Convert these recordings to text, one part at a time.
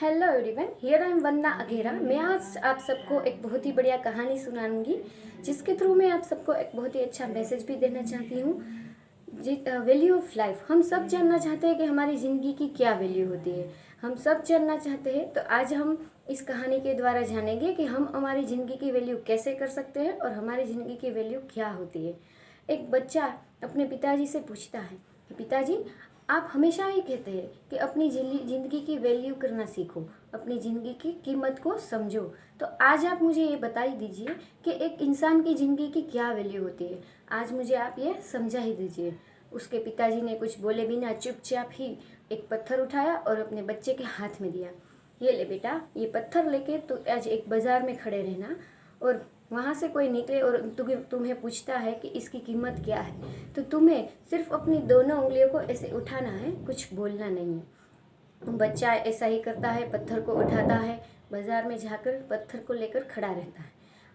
Hello everyone, here I am Vanna Aghera. मैं आज आप सबको एक बहुत ही बढ़िया कहानी सुनाऊंगी, जिसके थ्रू मैं आप सबको एक बहुत ही अच्छा मैसेज भी देना चाहती हूँ। Value of life. हम सब जानना चाहते हैं कि हमारी ज़िंदगी की क्या वैल्यू होती है। हम सब जानना चाहते हैं, तो आज हम इस कहानी के द्वारा जानेंगे कि हम हमारी ज़िंदगी की वैल्यू कैसे कर सकते हैं और हमारी ज़िंदगी की वैल्यू क्या होती है। एक बच्चा अपने पिताजी से पूछता है कि पिताजी, आप हमेशा ही कहते हैं कि अपनी ज़िंदगी की वैल्यू करना सीखो, अपनी ज़िंदगी की कीमत को समझो। तो आज आप मुझे ये बता ही दीजिए कि एक इंसान की ज़िंदगी की क्या वैल्यू होती है। आज मुझे आप ये समझा ही दीजिए। उसके पिताजी ने कुछ बोले बिना चुपचाप ही एक पत्थर उठाया और अपने बच्चे के हाथ में दिया। ये ले बेटा, ये पत्थर लेके तो आज एक बाज़ार में खड़े रहना, और वहाँ से कोई निकले और तुम्हें पूछता है कि इसकी कीमत क्या है, तो तुम्हें सिर्फ अपनी दोनों उंगलियों को ऐसे उठाना है, कुछ बोलना नहीं है। बच्चा ऐसा ही करता है, पत्थर को उठाता है, बाज़ार में जाकर पत्थर को लेकर खड़ा रहता है।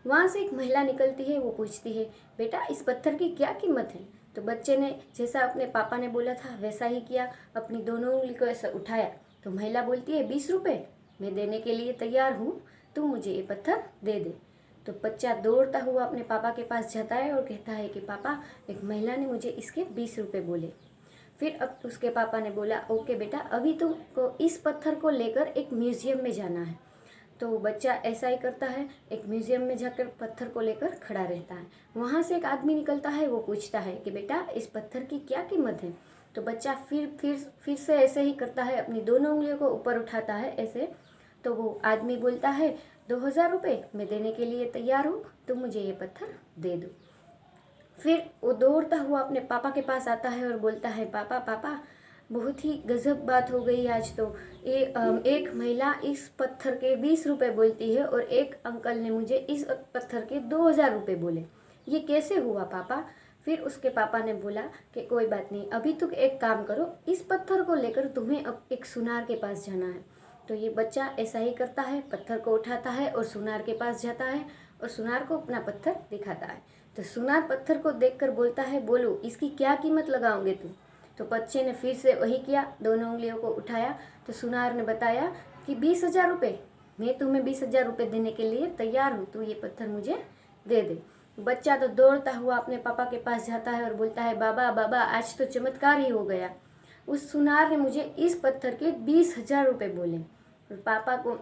वहाँ से एक महिला निकलती है, वो पूछती है, बेटा इस पत्थर की क्या कीमत है। तो बच्चे ने जैसा अपने पापा ने बोला था वैसा ही किया, अपनी दोनों उंगली को ऐसा उठाया। तो महिला बोलती है, 20 रुपये मैं देने के लिए तैयार हूँ, तुम मुझे ये पत्थर दे दे। तो बच्चा दौड़ता हुआ अपने पापा के पास जाता है और कहता है कि पापा, एक महिला ने मुझे इसके 20 रुपये बोले। फिर अब उसके पापा ने बोला, ओके बेटा, अभी तुमको इस पत्थर को लेकर एक म्यूज़ियम में जाना है। तो बच्चा ऐसा ही करता है, एक म्यूज़ियम में जाकर पत्थर को लेकर खड़ा रहता है। वहाँ से एक आदमी निकलता है, वो पूछता है कि बेटा इस पत्थर की क्या कीमत है। तो बच्चा फिर से ऐसे ही करता है, अपनी दोनों उंगलियों को ऊपर उठाता है ऐसे। तो वो आदमी बोलता है, 2000 रुपये मैं देने के लिए तैयार हूँ, तुम मुझे ये पत्थर दे दो। फिर वो दौड़ता हुआ अपने पापा के पास आता है और बोलता है, पापा पापा, बहुत ही गजब बात हो गई आज तो। एक महिला इस पत्थर के 20 रुपये बोलती है और एक अंकल ने मुझे इस पत्थर के 2000 रुपये बोले। ये कैसे हुआ पापा। फिर उसके पापा ने बोला कि कोई बात नहीं, अभी तुम एक काम करो, इस पत्थर को लेकर तुम्हें अब एक सुनार के पास जाना है। तो ये बच्चा ऐसा ही करता है, पत्थर को उठाता है और सुनार के पास जाता है और सुनार को अपना पत्थर दिखाता है। तो सुनार पत्थर को देखकर बोलता है, बोलो इसकी क्या कीमत लगाओगे तुम। तो बच्चे ने फिर से वही किया, दोनों उंगलियों को उठाया। तो सुनार ने बताया कि 20,000 रुपये, मैं तुम्हें 20,000 रुपये देने के लिए तैयार हूँ, तू ये पत्थर मुझे दे दे। बच्चा तो दौड़ता हुआ अपने पापा के पास जाता है और बोलता है, बाबा बाबा, आज तो चमत्कार ही हो गया। उस सुनार ने मुझे इस पत्थर के 20,000 रुपये बोले। और पापा को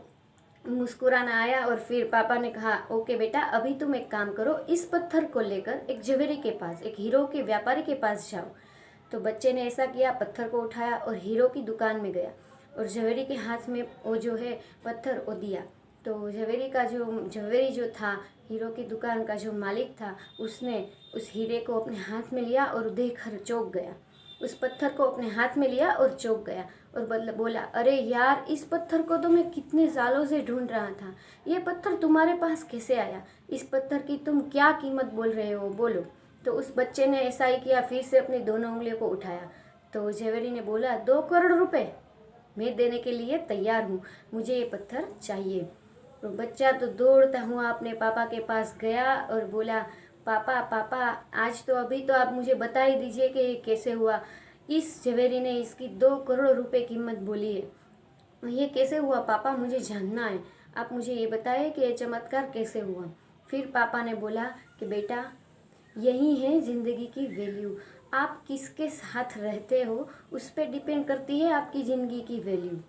मुस्कुराना आया और फिर पापा ने कहा, ओके बेटा, अभी तुम एक काम करो, इस पत्थर को लेकर एक ज्वेलरी के पास, एक हीरो के व्यापारी के पास जाओ। तो बच्चे ने ऐसा किया, पत्थर को उठाया और हीरो की दुकान में गया और ज्वेलरी के हाथ में वो जो है पत्थर वो दिया। तो ज्वेलरी जो था, हीरो की दुकान का जो मालिक था, उसने उस हीरे को अपने हाथ में लिया और देखकर चौंक गया। उस पत्थर को अपने हाथ में लिया और चौंक गया और बोला, अरे यार, इस पत्थर को तो मैं कितने सालों से ढूंढ रहा था, ये पत्थर तुम्हारे पास कैसे आया। इस पत्थर की तुम क्या कीमत बोल रहे हो, बोलो। तो उस बच्चे ने ऐसा ही किया, फिर से अपनी दोनों उंगलियों को उठाया। तो ज्वेलरी ने बोला, 2 करोड़ रुपए मैं देने के लिए तैयार हूँ, मुझे ये पत्थर चाहिए। तो बच्चा तो दौड़ता हुआ अपने पापा के पास गया और बोला, पापा पापा, आज तो अभी तो आप मुझे बता ही दीजिए कि ये कैसे हुआ। इस ज्वेलरी ने इसकी 2 करोड़ रुपए कीमत बोली है, ये कैसे हुआ पापा, मुझे जानना है, आप मुझे ये बताइए कि ये चमत्कार कैसे हुआ। फिर पापा ने बोला कि बेटा, यही है ज़िंदगी की वैल्यू। आप किसके साथ रहते हो उस पर डिपेंड करती है आपकी ज़िंदगी की वैल्यू।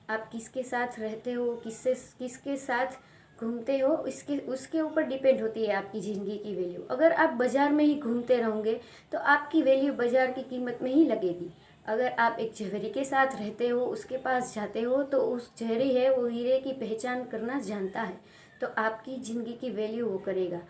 आप किसके साथ रहते हो, किसके साथ घूमते हो, इसके उसके ऊपर डिपेंड होती है आपकी ज़िंदगी की वैल्यू। अगर आप बाज़ार में ही घूमते रहोगे तो आपकी वैल्यू बाज़ार की कीमत में ही लगेगी। अगर आप एक ज्वेलरी के साथ रहते हो, उसके पास जाते हो, तो उस ज्वेलरी है वो हीरे की पहचान करना जानता है, तो आपकी ज़िंदगी की वैल्यू वो करेगा।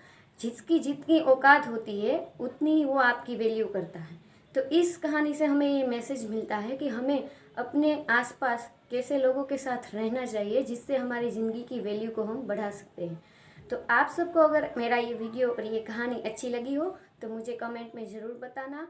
जिसकी जितनी औकात होती है उतनी ही वो आपकी वैल्यू करता है। तो इस कहानी से हमें ये मैसेज मिलता है कि हमें अपने आसपास कैसे लोगों के साथ रहना चाहिए, जिससे हमारी ज़िंदगी की वैल्यू को हम बढ़ा सकते हैं। तो आप सबको अगर मेरा ये वीडियो और ये कहानी अच्छी लगी हो तो मुझे कमेंट में ज़रूर बताना।